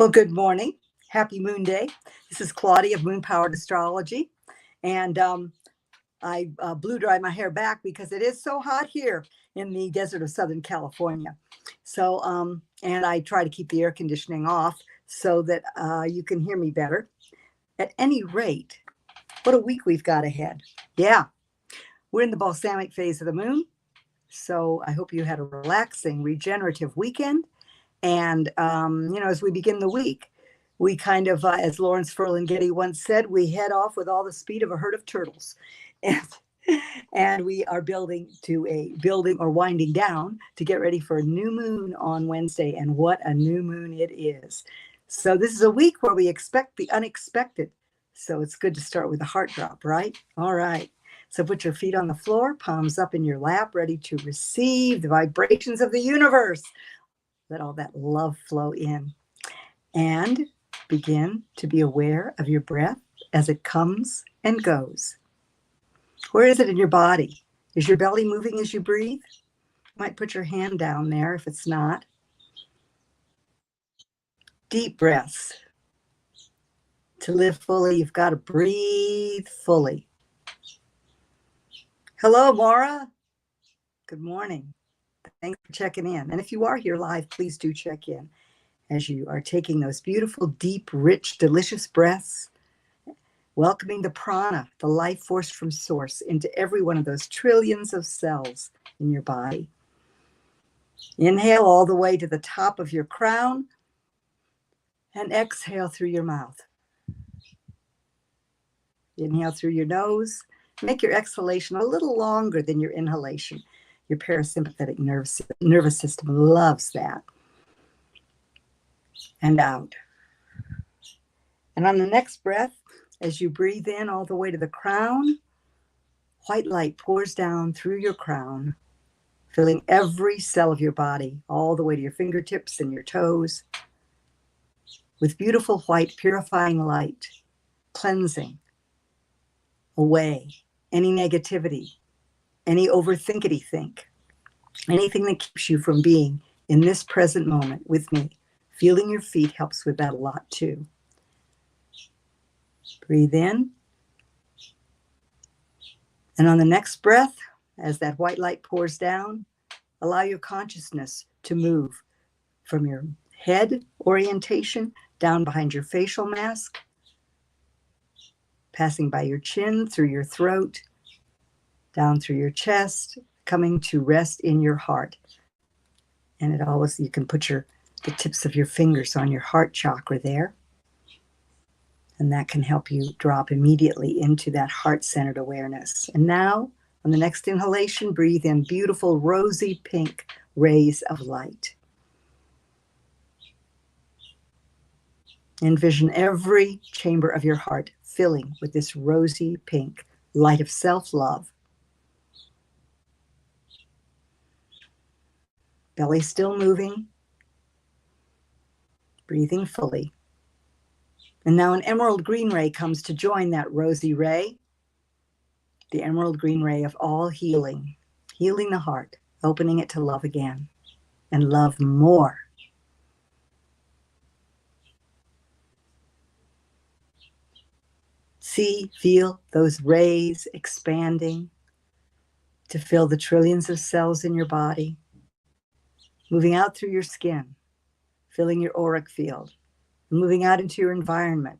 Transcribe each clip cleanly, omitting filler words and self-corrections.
Well, good morning. Happy Moon Day. This is Claudia of Moon Powered Astrology. And I blew dry my hair back because it is so hot here in the desert of Southern California. And I try to keep the air conditioning off so that you can hear me better. At any rate, what a week we've got ahead. Yeah, we're in the balsamic phase of the moon. So I hope you had a relaxing, regenerative weekend. And, as we begin the week, we kind of, as Lawrence Ferlinghetti once said, we head off with all the speed of a herd of turtles. And we are building or winding down to get ready for a new moon on Wednesday. And what a new moon it is. So this is a week where we expect the unexpected. So it's good to start with a heart drop, right? All right. So put your feet on the floor, palms up in your lap, ready to receive the vibrations of the universe. Let all that love flow in and begin to be aware of your breath as it comes and goes. Where is it in your body? Is your belly moving as you breathe? You might put your hand down there if it's not. Deep breaths. To live fully, you've got to breathe fully. Hello, Maura. Good morning. Thanks for checking in. And if you are here live, please do check in as you are taking those beautiful, deep, rich, delicious breaths, welcoming the prana, the life force from source, into every one of those trillions of cells in your body. Inhale all the way to the top of your crown and exhale through your mouth. Inhale through your nose. Make your exhalation a little longer than your inhalation. Your parasympathetic nervous system loves that. And out. And on the next breath, as you breathe in all the way to the crown, white light pours down through your crown, filling every cell of your body, all the way to your fingertips and your toes, with beautiful white purifying light, cleansing away any negativity, any overthinkity think, anything that keeps you from being in this present moment with me. Feeling your feet helps with that a lot too. Breathe in. And on the next breath, as that white light pours down, allow your consciousness to move from your head orientation down behind your facial mask, passing by your chin, through your throat, down through your chest, coming to rest in your heart. And you can put the tips of your fingers on your heart chakra there. And that can help you drop immediately into that heart-centered awareness. And now, on the next inhalation, breathe in beautiful rosy pink rays of light. Envision every chamber of your heart filling with this rosy pink light of self-love. Belly still moving. Breathing fully. And now an emerald green ray comes to join that rosy ray. The emerald green ray of all healing. Healing the heart, opening it to love again. And love more. See, feel those rays expanding to fill the trillions of cells in your body, moving out through your skin, filling your auric field, moving out into your environment,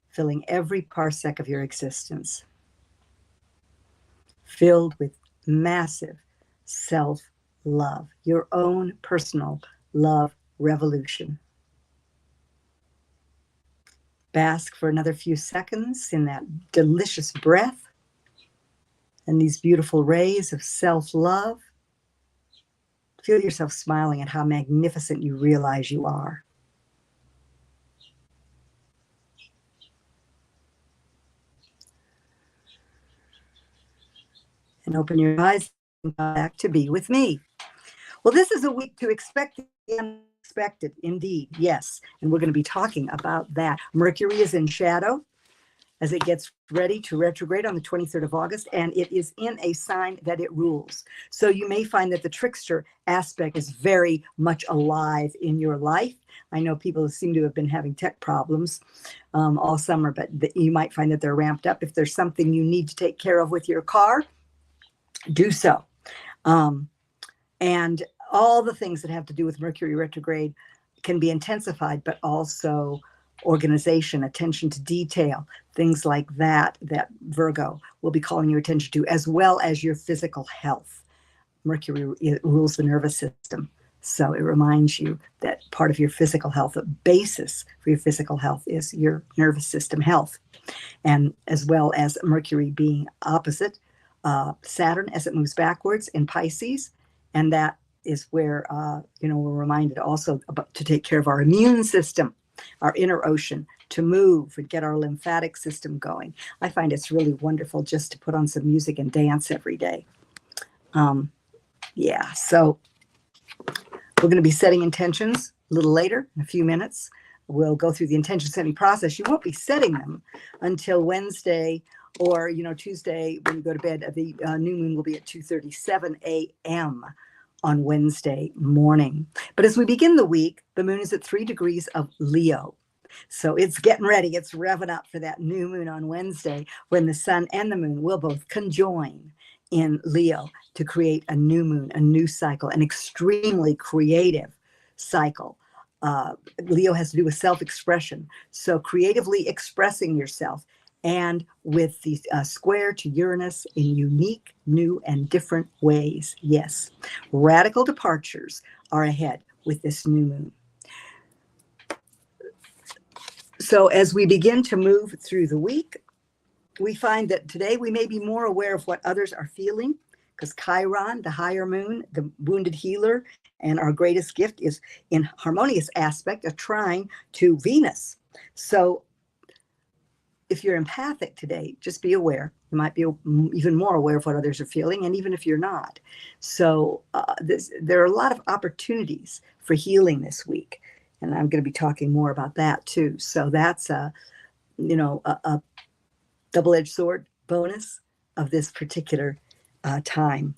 filling every parsec of your existence, filled with massive self-love, your own personal love revolution. Bask for another few seconds in that delicious breath and these beautiful rays of self-love. Feel yourself smiling at how magnificent you realize you are. And open your eyes and come back to be with me. Well, this is a week to expect the unexpected, indeed, yes. And we're going to be talking about that. Mercury is in shadow. as it gets ready to retrograde on the 23rd of August, and it is in a sign that it rules. So you may find that the trickster aspect is very much alive in your life. I know people seem to have been having tech problems all summer, but you might find that they're ramped up. If there's something you need to take care of with your car, do so. And all the things that have to do with Mercury retrograde can be intensified, but also organization, attention to detail, things like that, that Virgo will be calling your attention to, as well as your physical health. Mercury rules the nervous system. So it reminds you that part of your physical health, the basis for your physical health, is your nervous system health. And as well as Mercury being opposite Saturn as it moves backwards in Pisces. And that is where, we're reminded also about to take care of our immune system, our inner ocean, to move and get our lymphatic system going. I find it's really wonderful just to put on some music and dance every day. So we're going to be setting intentions a little later, in a few minutes. We'll go through the intention setting process. You won't be setting them until Wednesday or, Tuesday when you go to bed. The new moon will be at 2:37 a.m. on Wednesday morning. But as we begin the week, the moon is at 3 degrees of Leo. So it's getting ready. It's revving up for that new moon on Wednesday, when the sun and the moon will both conjoin in Leo to create a new moon, a new cycle, an extremely creative cycle. Leo has to do with self-expression. So creatively expressing yourself, and with the square to Uranus in unique, new, and different ways. Yes, radical departures are ahead with this new moon. So as we begin to move through the week, we find that today we may be more aware of what others are feeling, because Chiron, the higher moon, the wounded healer, and our greatest gift, is in harmonious aspect, a trine to Venus. So if you're empathic today, just be aware. You might be even more aware of what others are feeling, and even if you're not. So there are a lot of opportunities for healing this week, and I'm going to be talking more about that too. So that's a double-edged sword bonus of this particular time.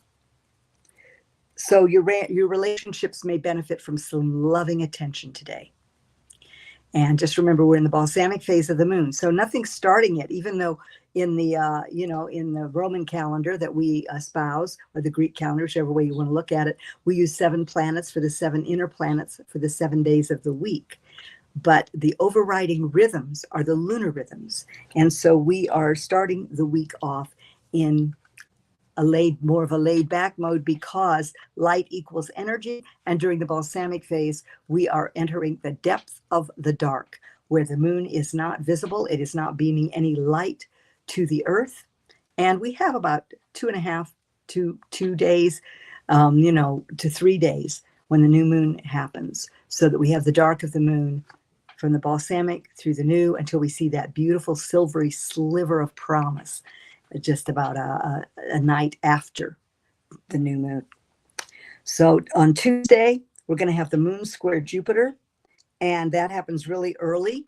So your relationships may benefit from some loving attention today. And just remember, we're in the balsamic phase of the moon, so nothing's starting yet, even though in the in the Roman calendar that we espouse, or the Greek calendar, whichever way you want to look at it, we use 7 planets for the 7 inner planets for the 7 days of the week. But the overriding rhythms are the lunar rhythms. And so we are starting the week off in more of a laid back mode, because light equals energy. And during the balsamic phase, we are entering the depth of the dark, where the moon is not visible. It is not beaming any light to the earth. And we have about 2.5 to 2 days, to 3 days when the new moon happens, so that we have the dark of the moon from the balsamic through the new, until we see that beautiful silvery sliver of promise just about a night after the new moon. So on Tuesday, we're going to have the moon square Jupiter, and that happens really early,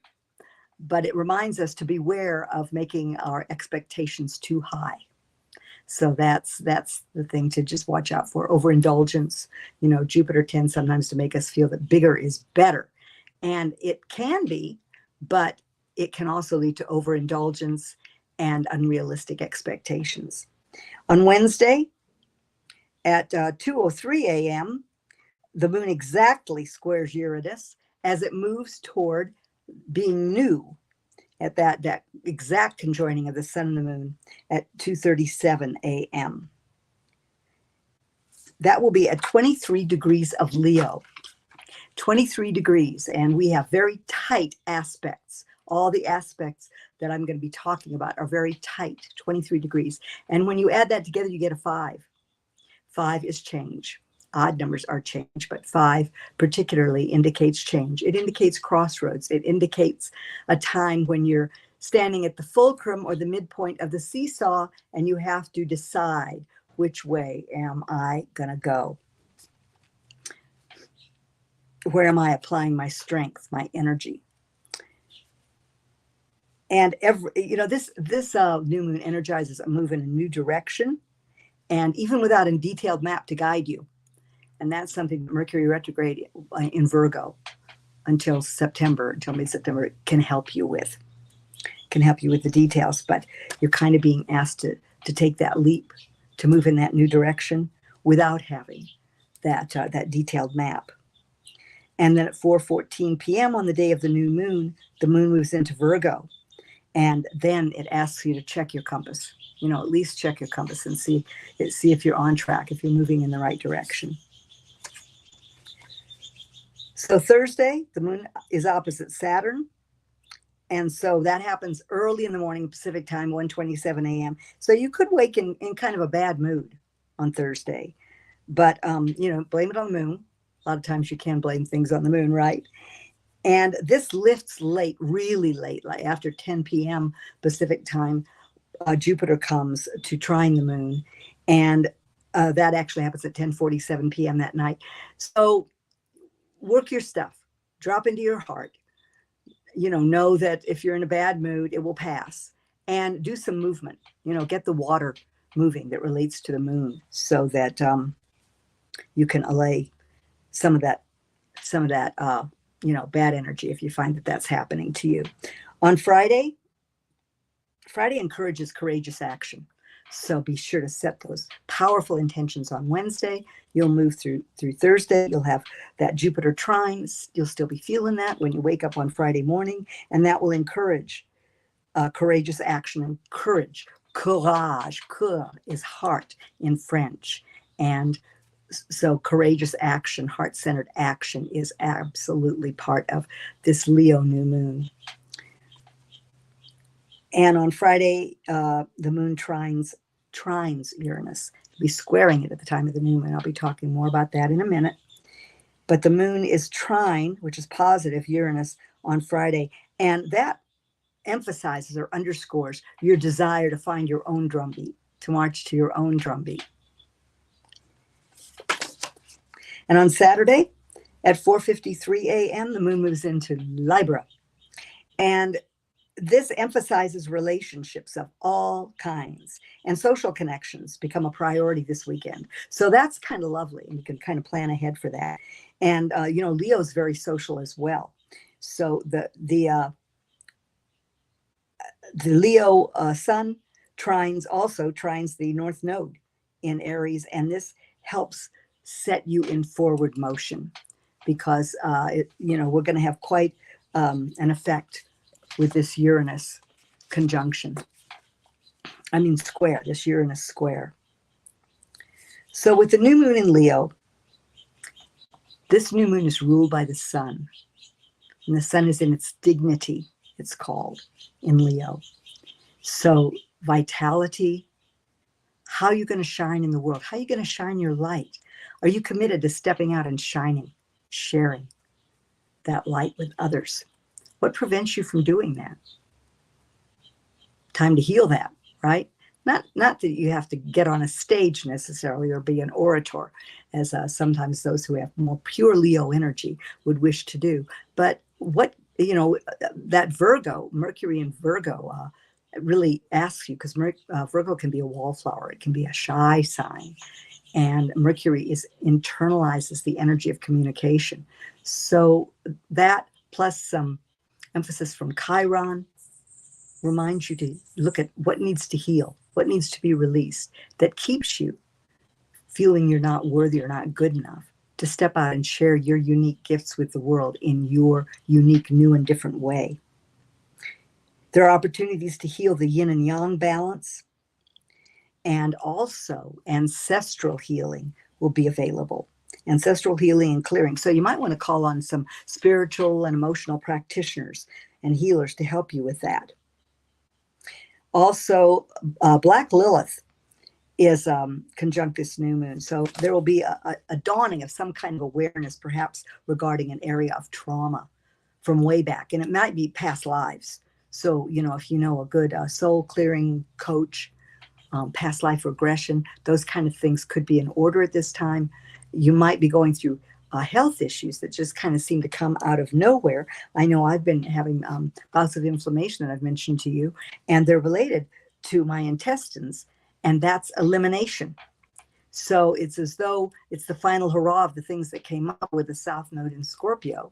but it reminds us to beware of making our expectations too high. So that's the thing to just watch out for. Overindulgence. Jupiter tends sometimes to make us feel that bigger is better. And it can be, but it can also lead to overindulgence and unrealistic expectations. On Wednesday at 2:03 a.m., the moon exactly squares Uranus as it moves toward being new at that exact conjoining of the sun and the moon at 2:37 a.m. That will be at 23 degrees of Leo. 23 degrees, and we have very tight aspects. All the aspects that I'm going to be talking about are very tight, 23 degrees. And when you add that together, you get a 5. 5 is change. Odd numbers are change, but 5 particularly indicates change. It indicates crossroads. It indicates a time when you're standing at the fulcrum or the midpoint of the seesaw, and you have to decide, which way am I going to go? Where am I applying my strength, my energy? And this new moon energizes a move in a new direction, and even without a detailed map to guide you. And that's something that Mercury retrograde in Virgo until mid-September, can help you with the details. But you're kind of being asked to take that leap, to move in that new direction without having that detailed map. And then at 4:14 p.m. on the day of the new moon, the moon moves into Virgo. And then it asks you to check your compass, at least check your compass and see if you're on track, if you're moving in the right direction. So Thursday, the moon is opposite Saturn. And so that happens early in the morning, Pacific time, 1:27 a.m. So you could wake in kind of a bad mood on Thursday. But, blame it on the moon. A lot of times you can blame things on the moon, right? And this lifts late, really late, like after 10 p.m. Pacific time, Jupiter comes to trine the moon. And that actually happens at 10:47 p.m. that night. So work your stuff, drop into your heart. Know that if you're in a bad mood, it will pass. And do some movement, get the water moving that relates to the moon so that you can allay some of that bad energy if you find that that's happening to you. On Friday encourages courageous action. So be sure to set those powerful intentions on Wednesday. You'll move through Thursday. You'll have that Jupiter trine. You'll still be feeling that when you wake up on Friday morning, and that will encourage courageous action and courage. Courage. Coeur is heart in French. And so courageous action, heart-centered action is absolutely part of this Leo new moon. And on Friday, the moon trines Uranus. Be squaring it at the time of the new moon. I'll be talking more about that in a minute. But the moon is trine, which is positive, Uranus on Friday. And that emphasizes or underscores your desire to find your own drumbeat, to march to your own drumbeat. And on Saturday at 4:53 a.m., the moon moves into Libra. And this emphasizes relationships of all kinds, and social connections become a priority this weekend. So that's kind of lovely, and you can kind of plan ahead for that. And Leo's very social as well. So the Leo sun also trines the North Node in Aries, and this helps set you in forward motion because we're going to have quite an effect with this Uranus conjunction. This Uranus square. So with the new moon in Leo, this new moon is ruled by the sun. And the sun is in its dignity, it's called, in Leo. So vitality, how are you going to shine in the world? How are you going to shine your light? Are you committed to stepping out and shining, sharing that light with others? What prevents you from doing that? Time to heal that, right? Not that you have to get on a stage necessarily or be an orator, as sometimes those who have more pure Leo energy would wish to do. But that Virgo, Mercury in Virgo, really asks you, because Virgo can be a wallflower. It can be a shy sign. And Mercury internalizes the energy of communication. So that plus some emphasis from Chiron reminds you to look at what needs to heal, what needs to be released, that keeps you feeling you're not worthy or not good enough to step out and share your unique gifts with the world in your unique, new, and different way. There are opportunities to heal the yin and yang balance, and also ancestral healing will be available. Ancestral healing and clearing. So you might want to call on some spiritual and emotional practitioners and healers to help you with that. Also, Black Lilith is conjunct this new moon. So there will be a dawning of some kind of awareness, perhaps regarding an area of trauma from way back. And it might be past lives. So, if you know a good soul clearing coach, past life regression, those kind of things could be in order at this time. You might be going through health issues that just kind of seem to come out of nowhere. I know I've been having bouts of inflammation that I've mentioned to you, and they're related to my intestines, and that's elimination. So it's as though it's the final hurrah of the things that came up with the South Node in Scorpio.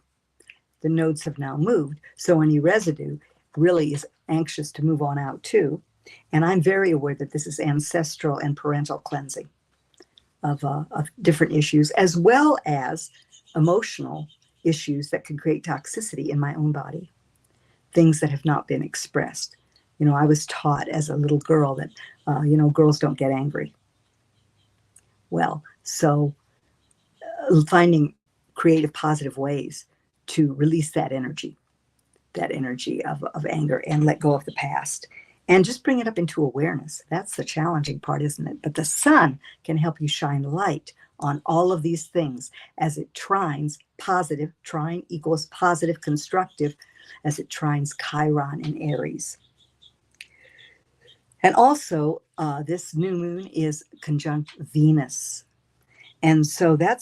The nodes have now moved, so any residue really is anxious to move on out too. And I'm very aware that this is ancestral and parental cleansing of different issues, as well as emotional issues that can create toxicity in my own body, things that have not been expressed. You know, I was taught as a little girl that, girls don't get angry. Well, so finding creative, positive ways to release that energy of anger, and let go of the past and just bring it up into awareness. That's the challenging part, isn't it? But the sun can help you shine light on all of these things as it trines positive. Trine equals positive, constructive, as it trines Chiron in Aries. And also, this new moon is conjunct Venus. And so that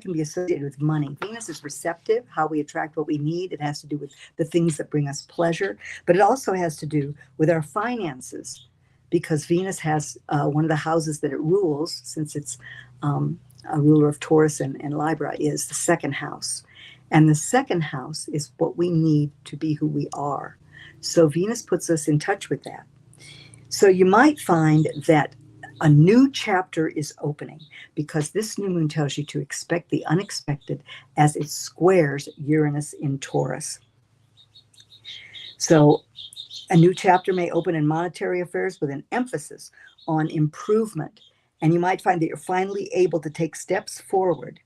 can be associated with money. Venus is receptive, how we attract what we need. It has to do with the things that bring us pleasure, but it also has to do with our finances, because Venus has one of the houses that it rules, since it's a ruler of Taurus and Libra, is the second house. And the second house is what we need to be who we are. So Venus puts us in touch with that. So you might find that a new chapter is opening, because this new moon tells you to expect the unexpected as it squares Uranus in Taurus. So a new chapter may open in monetary affairs with an emphasis on improvement. And you might find that you're finally able to take steps forward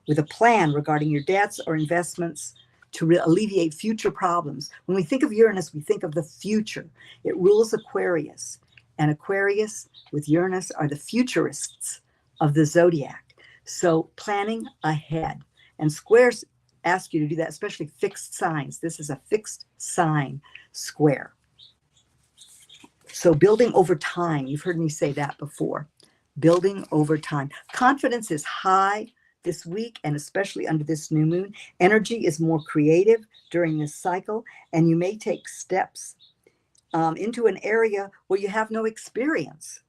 with a plan regarding your debts or investments to alleviate future problems. When we think of Uranus, we think of the future. It rules Aquarius. And Aquarius with Uranus are the futurists of the zodiac. So planning ahead. And squares ask you to do that, especially fixed signs. This is a fixed sign square. So building over time. You've heard me say that before. Building over time. Confidence is high this week, and especially under this new moon. Energy is more creative during this cycle, and you may take steps into an area where you have no experience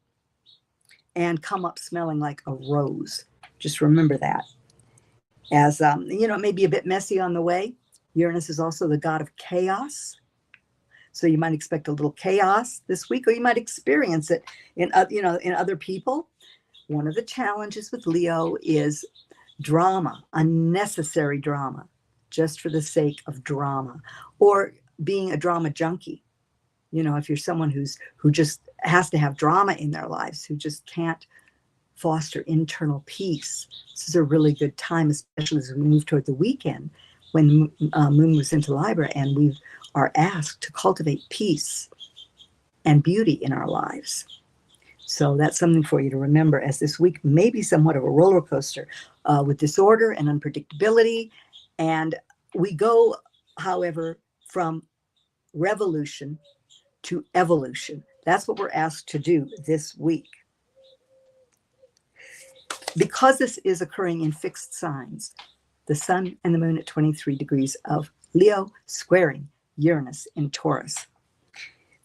and come up smelling like a rose. Just remember that. As it may be a bit messy on the way. Uranus is also the god of chaos. So you might expect a little chaos this week, or you might experience it in other people. One of the challenges with Leo is drama, unnecessary drama, just for the sake of drama, or being a drama junkie. You know, if you're someone who just has to have drama in their lives, who just can't foster internal peace, this is a really good time, especially as we move toward the weekend, when Moon moves into Libra, and we are asked to cultivate peace and beauty in our lives. So that's something for you to remember, as this week may be somewhat of a roller coaster with disorder and unpredictability. And we go, however, from revolution to evolution. That's what we're asked to do this week. Because this is occurring in fixed signs, the sun and the moon at 23 degrees of Leo squaring Uranus in Taurus.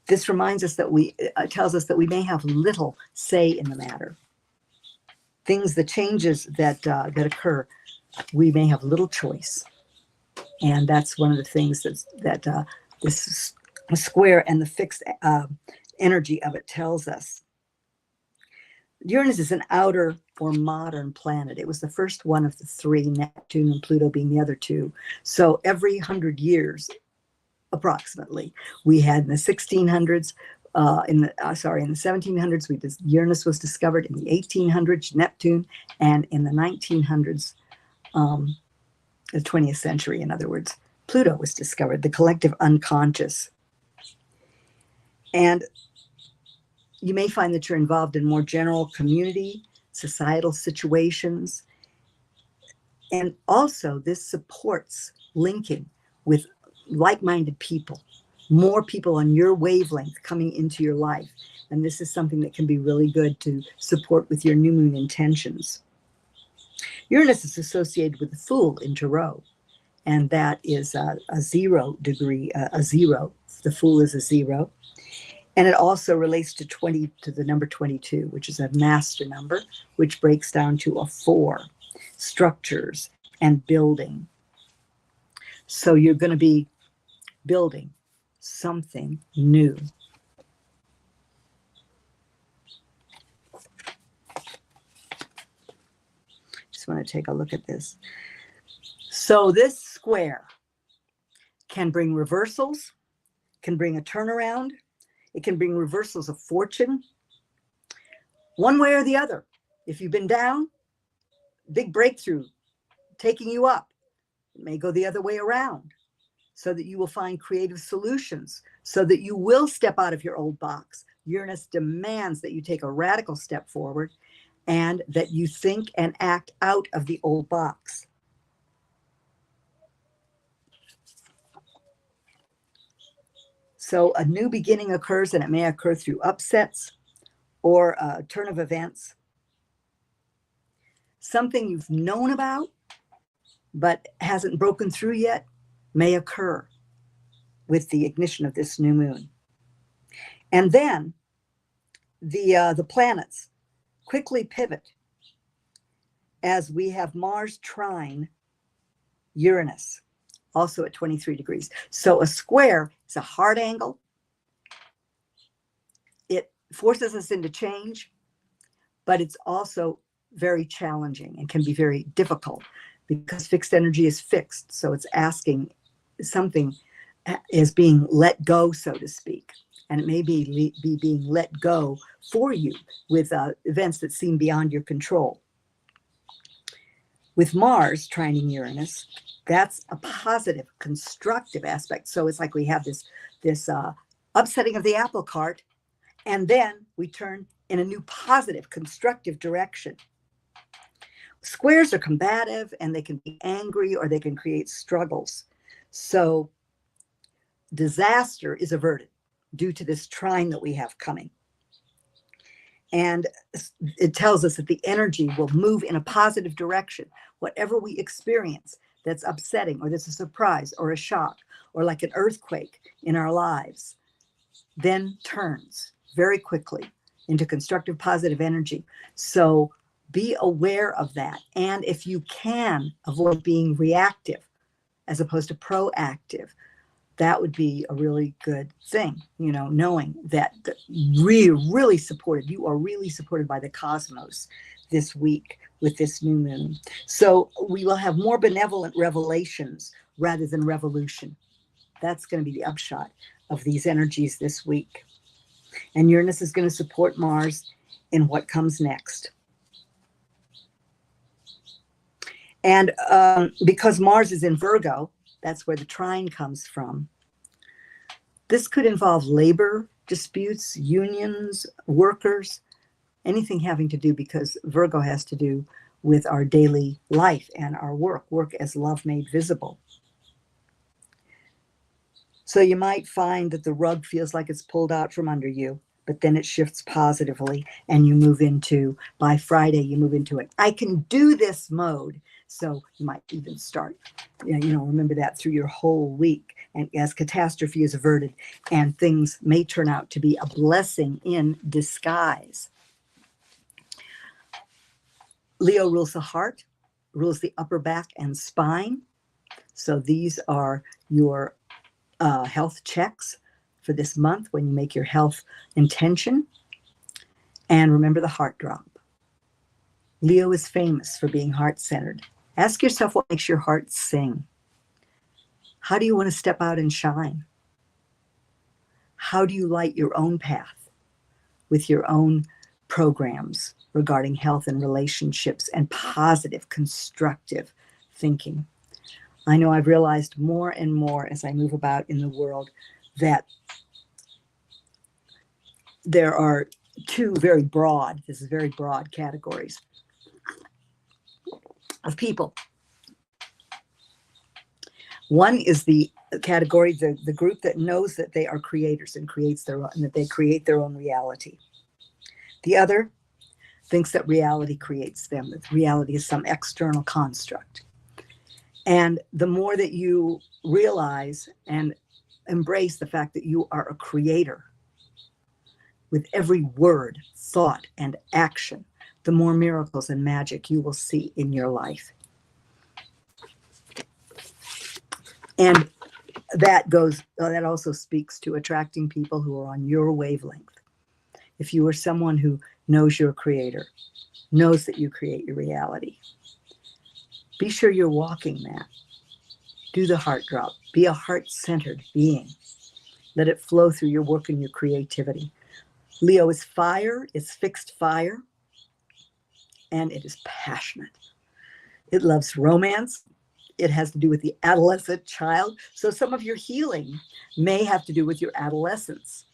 This reminds us that tells us that we may have little say in the matter. The changes that occur, we may have little choice. And that's one of the things that this square and the fixed energy of it tells us. Uranus is an outer or modern planet. It was the first one of the three, Neptune and Pluto being the other two. So every 100 years, approximately, we had in the 1600s, in the 1700s, Uranus was discovered. In the 1800s, Neptune, and in the 1900s, the 20th century, in other words, Pluto was discovered, the collective unconscious. And you may find that you're involved in more general community, societal situations. And also, this supports linking with like-minded people, more people on your wavelength coming into your life. And this is something that can be really good to support with your new moon intentions. Uranus is associated with the Fool in Tarot, and that is a 0 degree, a 0. The Fool is a 0. And it also relates to the number 22, which is a master number, which breaks down to a 4, structures and building. So you're going to be building something new. Just want to take a look at this. So this square can bring reversals, can bring a turnaround. It can bring reversals of fortune, one way or the other. If you've been down, big breakthrough, taking you up. It may go the other way around, so that you will find creative solutions, so that you will step out of your old box. Uranus demands that you take a radical step forward and that you think and act out of the old box. So a new beginning occurs, and it may occur through upsets or a turn of events. Something you've known about but hasn't broken through yet may occur with the ignition of this new moon. And then the planets quickly pivot as we have Mars trine Uranus, also at 23 degrees. So a square is a hard angle. It forces us into change, but it's also very challenging and can be very difficult because fixed energy is fixed. So it's asking something is being let go, so to speak. And it may be being let go for you with events that seem beyond your control. With Mars trining Uranus, that's a positive, constructive aspect. So it's like we have this upsetting of the apple cart, and then we turn in a new positive, constructive direction. Squares are combative, and they can be angry, or they can create struggles. So disaster is averted due to this trine that we have coming. And it tells us that the energy will move in a positive direction. Whatever we experience that's upsetting, or that's a surprise or a shock, or like an earthquake in our lives, then turns very quickly into constructive, positive energy. So be aware of that. And if you can avoid being reactive as opposed to proactive, that would be a really good thing, you know, knowing that really supported, you are really supported by the cosmos this week with this new moon. So we will have more benevolent revelations rather than revolution. That's going to be the upshot of these energies this week. And Uranus is going to support Mars in what comes next. And because Mars is in Virgo, that's where the trine comes from. This could involve labor disputes, unions, workers, anything having to do, because Virgo has to do with our daily life and our work as love made visible. So you might find that the rug feels like it's pulled out from under you, but then it shifts positively, and you move into, by Friday, you move into it. I can do this mode. So you might even start, remember that through your whole week. And as catastrophe is averted, and things may turn out to be a blessing in disguise. Leo rules the heart, rules the upper back and spine. So these are your health checks for this month when you make your health intention. And remember the heart drop. Leo is famous for being heart-centered. Ask yourself what makes your heart sing. How do you want to step out and shine? How do you light your own path with your own programs regarding health and relationships and positive, constructive thinking? I know I've realized more and more as I move about in the world that there are two very broad categories of people. One is the category, the group that knows that they are creators and creates their own, and that they create their own reality. The other, thinks that reality creates them, that reality is some external construct. And the more that you realize and embrace the fact that you are a creator with every word, thought, and action, the more miracles and magic you will see in your life. And that also speaks to attracting people who are on your wavelength. If you are someone who knows you're a creator, knows that you create your reality, be sure you're walking that. Do the heart drop. Be a heart-centered being. Let it flow through your work and your creativity. Leo is fire, it's fixed fire, and it is passionate. It loves romance. It has to do with the adolescent child. So some of your healing may have to do with your adolescence.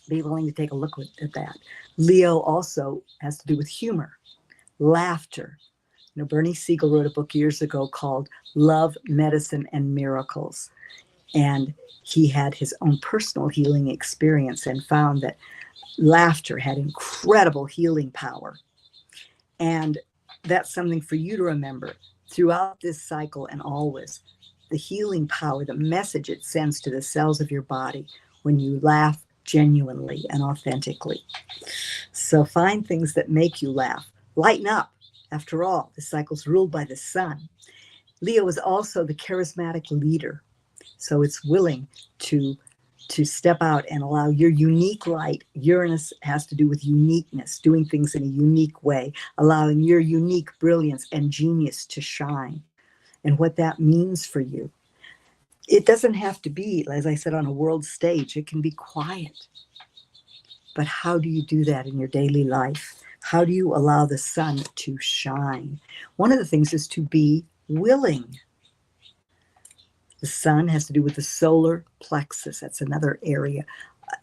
Be willing to take a look at that. Leo also has to do with humor, laughter. You know, Bernie Siegel wrote a book years ago called Love, Medicine, and Miracles. And he had his own personal healing experience and found that laughter had incredible healing power. And that's something for you to remember throughout this cycle and always. The healing power, the message it sends to the cells of your body when you laugh genuinely and authentically. So find things that make you laugh. Lighten up. After all, the cycle's ruled by the sun. Leo is also the charismatic leader. So it's willing to step out and allow your unique light. Uranus has to do with uniqueness, doing things in a unique way, allowing your unique brilliance and genius to shine, and what that means for you. It doesn't have to be, as I said, on a world stage. It can be quiet. But how do you do that in your daily life? How do you allow the sun to shine? One of the things is to be willing. The sun has to do with the solar plexus. That's another area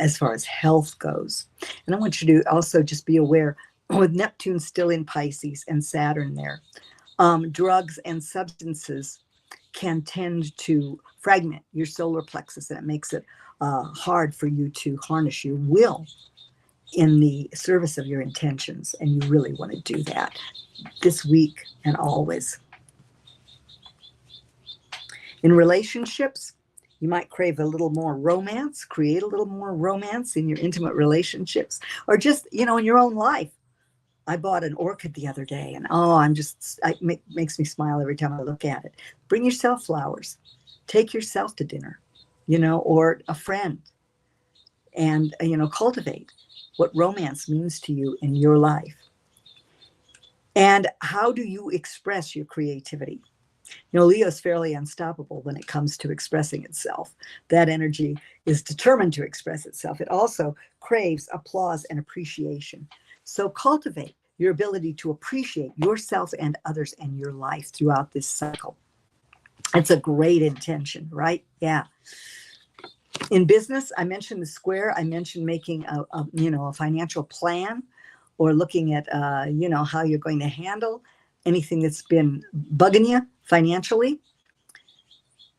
as far as health goes. And I want you to also just be aware, with Neptune still in Pisces and Saturn there, drugs and substances can tend to fragment your solar plexus, and it makes it hard for you to harness your will in the service of your intentions. And you really want to do that this week and always. In relationships, you might crave a little more romance, create a little more romance in your intimate relationships, or just, in your own life. I bought an orchid the other day, and it makes me smile every time I look at it. Bring yourself flowers. Take yourself to dinner, or a friend, and, cultivate what romance means to you in your life. And how do you express your creativity? Leo is fairly unstoppable when it comes to expressing itself. That energy is determined to express itself. It also craves applause and appreciation. So cultivate your ability to appreciate yourself and others and your life throughout this cycle. It's a great intention, right? Yeah. In business, I mentioned the square. I mentioned making a financial plan, or looking at, how you're going to handle anything that's been bugging you financially.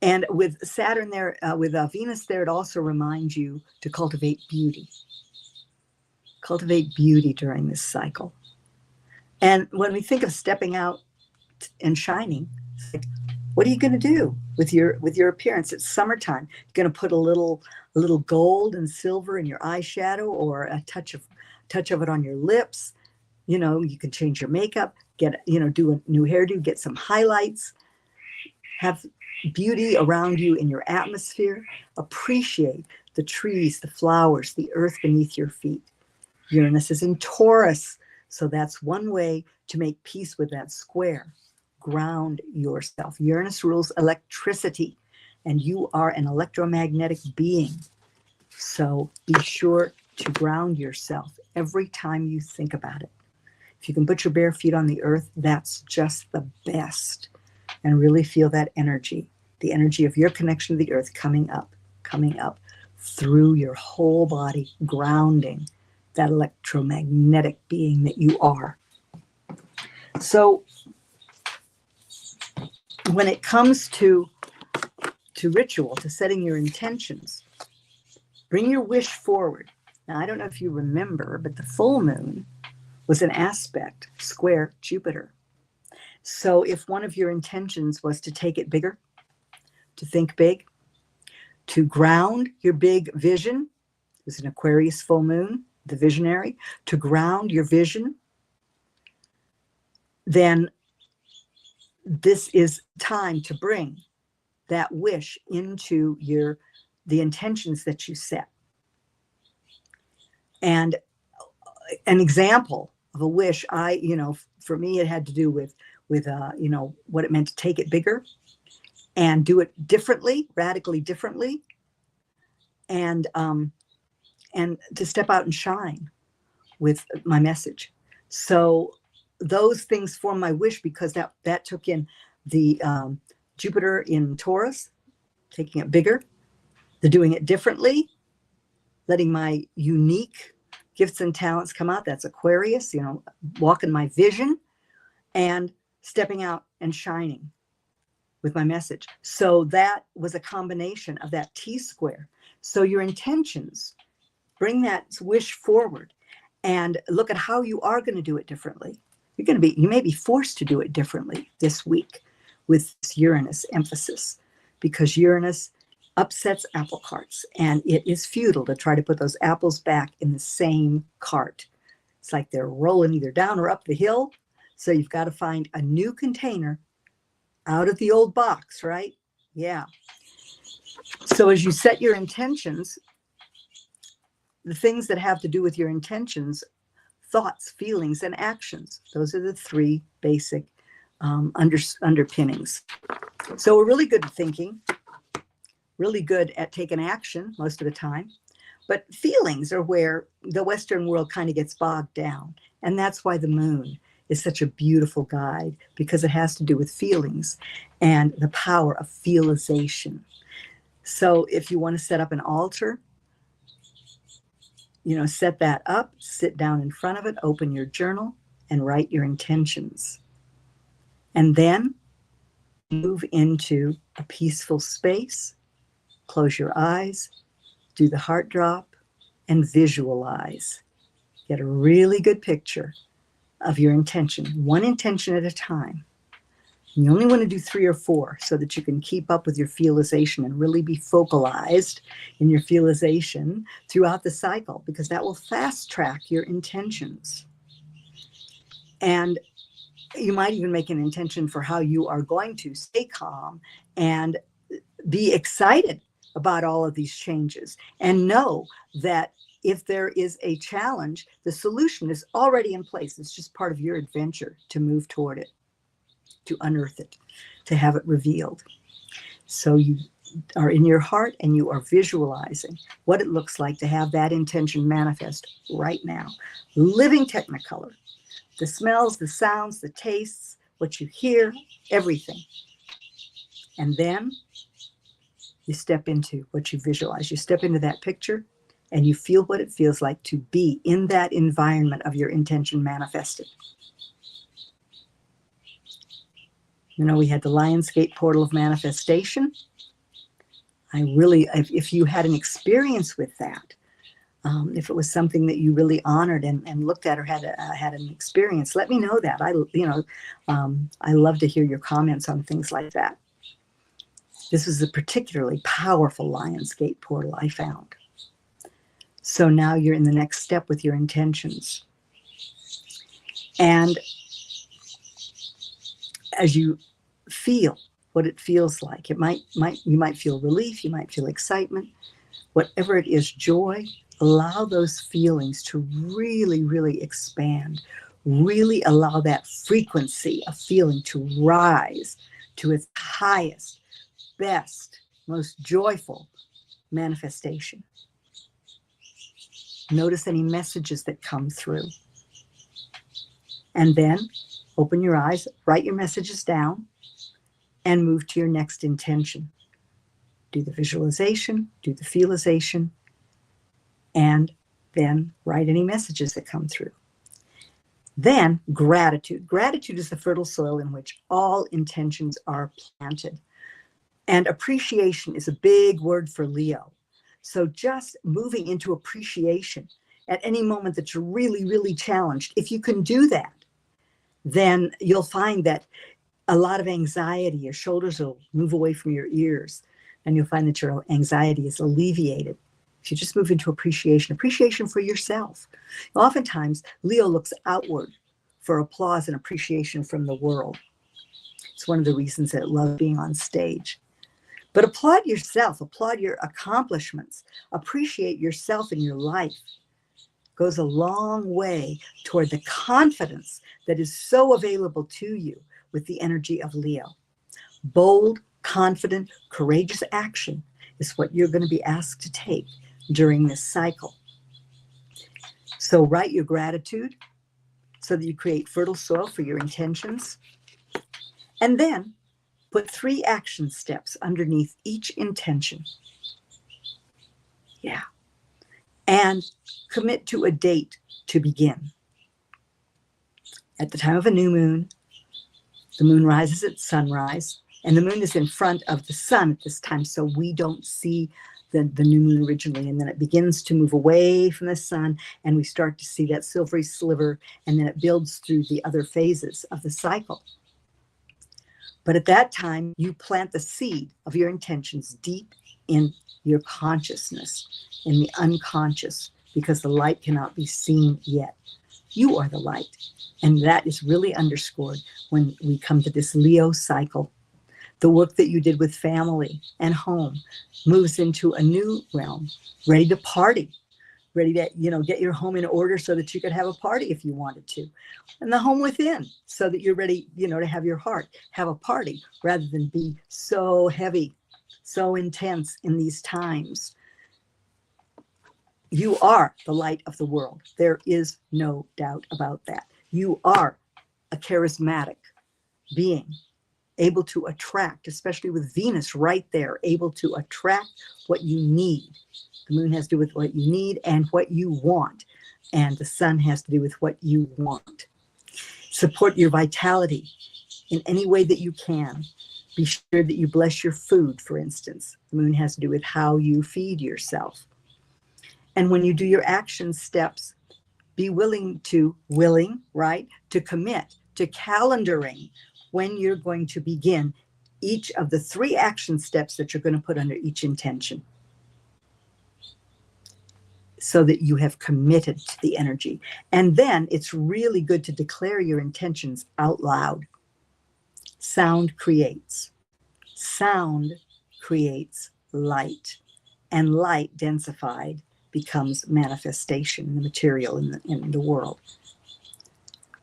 And with Saturn there, with Venus there, it also reminds you to cultivate beauty. Cultivate beauty during this cycle. And when we think of stepping out and shining, it's like, what are you going to do with your appearance? It's summertime. You're going to put a little gold and silver in your eyeshadow, or a touch of it on your lips. You can change your makeup, do a new hairdo, get some highlights, have beauty around you in your atmosphere. Appreciate the trees, the flowers, the earth beneath your feet. Uranus is in Taurus, so that's one way to make peace with that square. Ground yourself. Uranus rules electricity, and you are an electromagnetic being. So be sure to ground yourself every time you think about it. If you can put your bare feet on the earth, that's just the best. And really feel that energy, the energy of your connection to the earth coming up through your whole body, grounding that electromagnetic being that you are. So when it comes to ritual, to setting your intentions, bring your wish forward. Now, I don't know if you remember, but the full moon was an aspect square Jupiter. So if one of your intentions was to take it bigger, to think big, to ground your big vision, it was an Aquarius full moon, the visionary, to ground your vision, then this is time to bring that wish into the intentions that you set. And an example of a wish, for me, it had to do with what it meant to take it bigger and do it differently, radically differently, and to step out and shine with my message. So those things form my wish, because that took in the Jupiter in Taurus, taking it bigger, the doing it differently, letting my unique gifts and talents come out. That's Aquarius, walking my vision and stepping out and shining with my message. So that was a combination of that T-square. So your intentions, bring that wish forward and look at how you are going to do it differently. You may be forced to do it differently this week with this Uranus emphasis, because Uranus upsets apple carts, and it is futile to try to put those apples back in the same cart. It's like they're rolling either down or up the hill. So you've got to find a new container out of the old box, right? Yeah. So as you set your intentions, the things that have to do with your intentions, thoughts, feelings, and actions, those are the three basic underpinnings. So we're really good at thinking, really good at taking action most of the time, but feelings are where the Western world kind of gets bogged down. And that's why the moon is such a beautiful guide, because it has to do with feelings and the power of feelization. So if you want to set up an altar, set that up, sit down in front of it, open your journal, and write your intentions. And then move into a peaceful space, close your eyes, do the heart drop, and visualize. Get a really good picture of your intention, one intention at a time. You only want to do 3 or 4 so that you can keep up with your feelization and really be focalized in your feelization throughout the cycle, because that will fast track your intentions. And you might even make an intention for how you are going to stay calm and be excited about all of these changes, and know that if there is a challenge, the solution is already in place. It's just part of your adventure to move toward it, to unearth it, to have it revealed. So you are in your heart and you are visualizing what it looks like to have that intention manifest right now. Living Technicolor. The smells, the sounds, the tastes, what you hear, everything. And then you step into what you visualize. You step into that picture and you feel what it feels like to be in that environment of your intention manifested. We had the Lionsgate portal of manifestation. If you had an experience with that, if it was something that you really honored and looked at or had an experience, let me know that. I love to hear your comments on things like that. This was a particularly powerful Lionsgate portal I found. So now you're in the next step with your intentions. And as you feel what it feels like, you might feel relief, you might feel excitement, whatever it is, joy. Allow those feelings to really, really expand. Really allow that frequency of feeling to rise to its highest, best, most joyful manifestation. Notice any messages that come through. And then open your eyes, write your messages down, and move to your next intention. Do the visualization, do the feelization, and then write any messages that come through. Then gratitude. Gratitude is the fertile soil in which all intentions are planted. And appreciation is a big word for Leo. So just moving into appreciation at any moment that you're really, really challenged, if you can do that, then you'll find that a lot of anxiety, your shoulders will move away from your ears, and you'll find that your anxiety is alleviated. If you just move into appreciation for yourself. Oftentimes, Leo looks outward for applause and appreciation from the world. It's one of the reasons that it loves being on stage. But applaud yourself, applaud your accomplishments, appreciate yourself and your life. Goes a long way toward the confidence that is so available to you with the energy of Leo. Bold, confident, courageous action is what you're going to be asked to take during this cycle. So write your gratitude so that you create fertile soil for your intentions. And then put 3 action steps underneath each intention. Yeah. And commit to a date to begin. At the time of a new moon, the moon rises at sunrise, and the moon is in front of the sun at this time, so we don't see the new moon originally, and then it begins to move away from the sun, and we start to see that silvery sliver, and then it builds through the other phases of the cycle. But at that time, you plant the seed of your intentions deep in your consciousness, in the unconscious, because the light cannot be seen yet. You are the light. And that is really underscored when we come to this Leo cycle. The work that you did with family and home moves into a new realm, ready to party, ready to, get your home in order so that you could have a party if you wanted to. And the home within, so that you're ready, to have your heart, have a party, rather than be so heavy, so intense in these times. You are the light of the world. There is no doubt about that. You are a charismatic being, able to attract, especially with Venus right there, able to attract what you need. The moon has to do with what you need and what you want, and the sun has to do with what you want. Support your vitality in any way that you can. Be sure that you bless your food, for instance. The moon has to do with how you feed yourself. And when you do your action steps, be willing, to commit to calendaring when you're going to begin each of the 3 action steps that you're going to put under each intention, so that you have committed to the energy. And then it's really good to declare your intentions out loud. Sound creates light, and light densified becomes manifestation in the material in the world.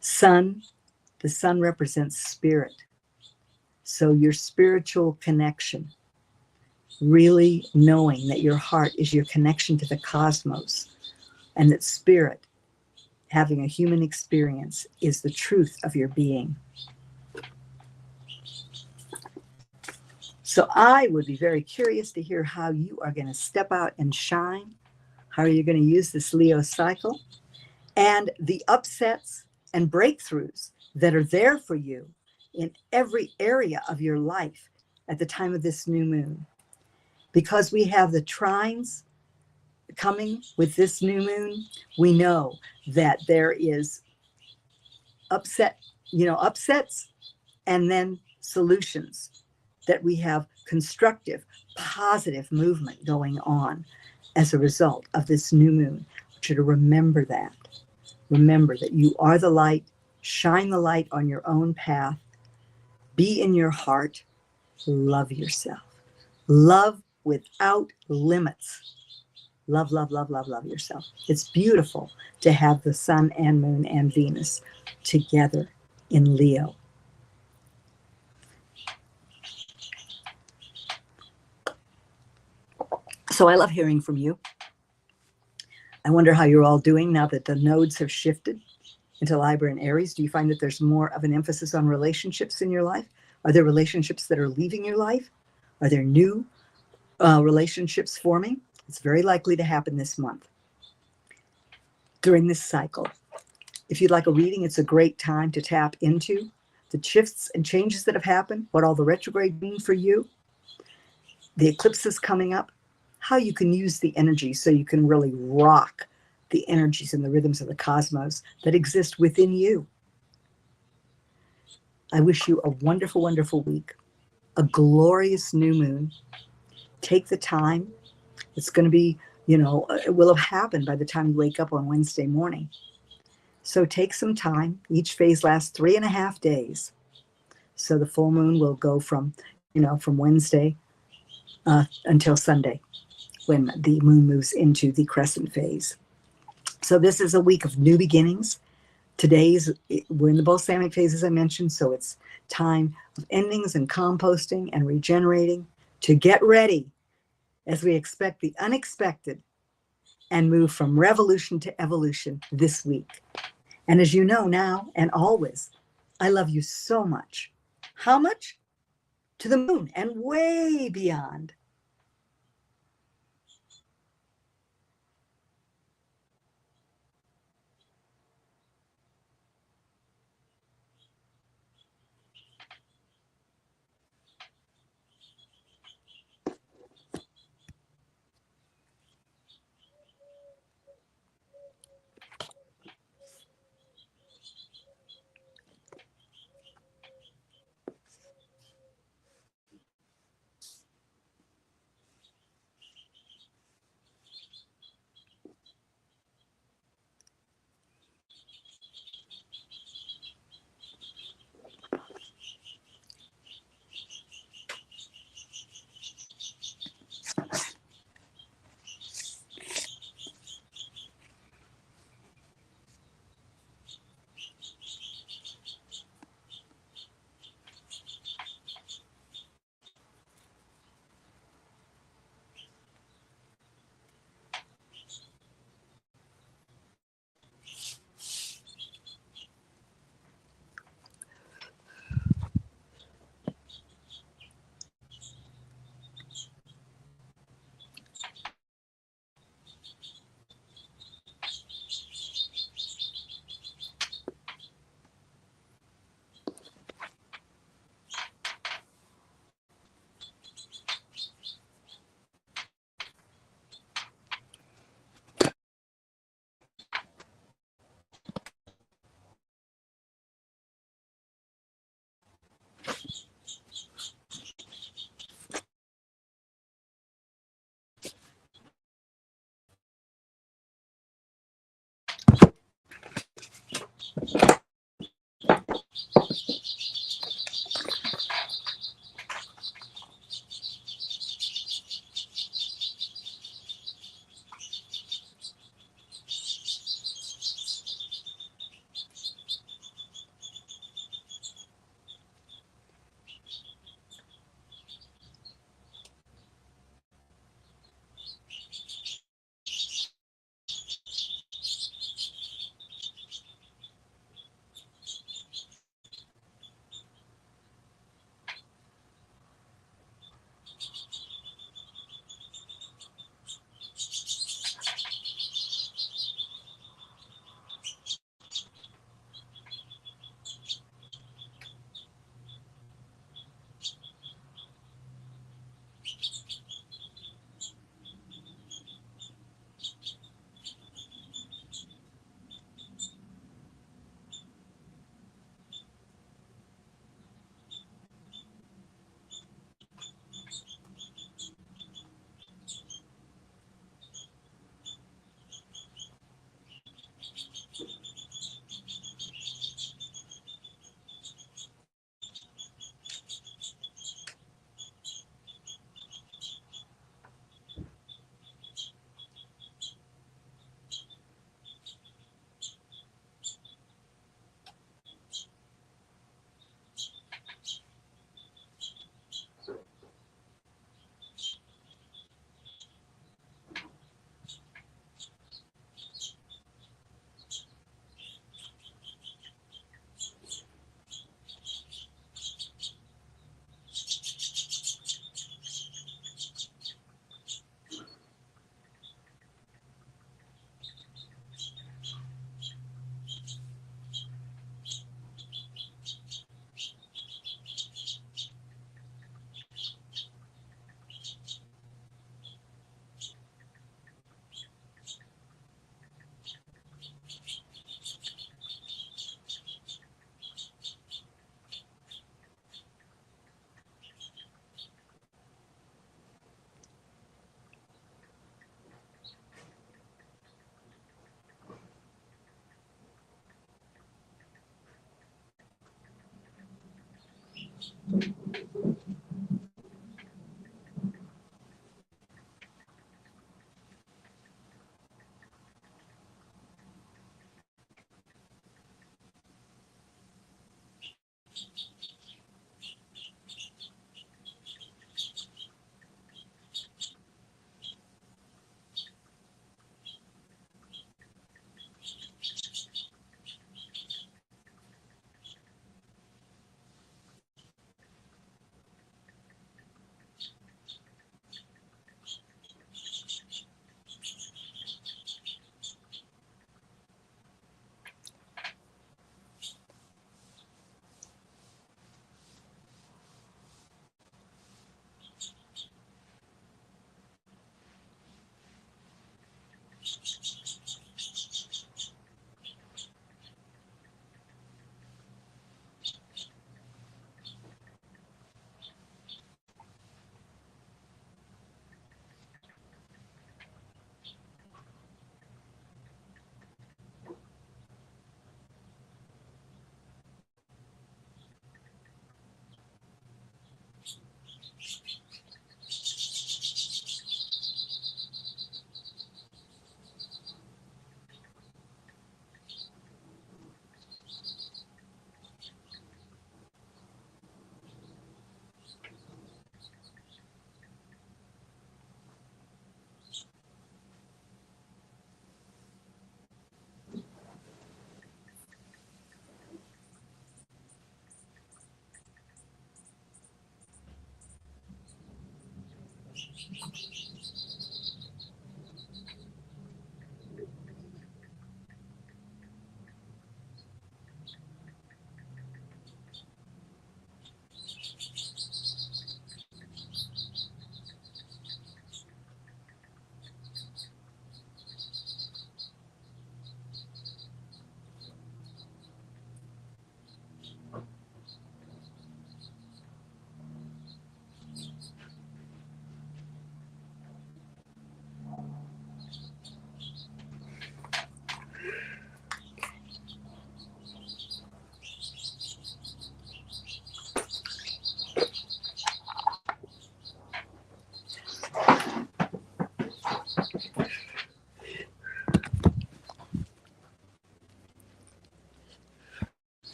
The sun represents spirit. So your spiritual connection, really knowing that your heart is your connection to the cosmos, and that spirit, having a human experience, is the truth of your being. So I would be very curious to hear how you are going to step out and shine. How are you going to use this Leo cycle and the upsets and breakthroughs that are there for you in every area of your life at the time of this new moon? Because we have the trines coming with this new moon, we know that there is upsets and then solutions, that we have constructive, positive movement going on as a result of this new moon. I want you to remember that. Remember that you are the light. Shine the light on your own path. Be in your heart. Love yourself. Love without limits. Love, love, love, love, love yourself. It's beautiful to have the sun and moon and Venus together in Leo. So I love hearing from you. I wonder how you're all doing now that the nodes have shifted into Libra and Aries. Do you find that there's more of an emphasis on relationships in your life? Are there relationships that are leaving your life? Are there new relationships forming? It's very likely to happen this month during this cycle. If you'd like a reading, it's a great time to tap into the shifts and changes that have happened, what all the retrograde mean for you, the eclipses coming up, how you can use the energy so you can really rock the energies and the rhythms of the cosmos that exist within you. I wish you a wonderful, wonderful week, a glorious new moon. Take the time. It's going to be, it will have happened by the time you wake up on Wednesday morning. So take some time. Each phase lasts 3.5 days. So the full moon will go from Wednesday until Sunday, when the moon moves into the crescent phase. So this is a week of new beginnings. We're in the balsamic phase, as I mentioned, so it's time of endings and composting and regenerating to get ready as we expect the unexpected and move from revolution to evolution this week. And as you know now and always, I love you so much. How much? To the moon and way beyond.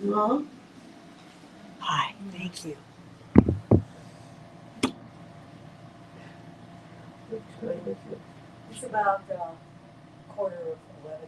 Mom? Hi, thank you. It's about quarter of 11.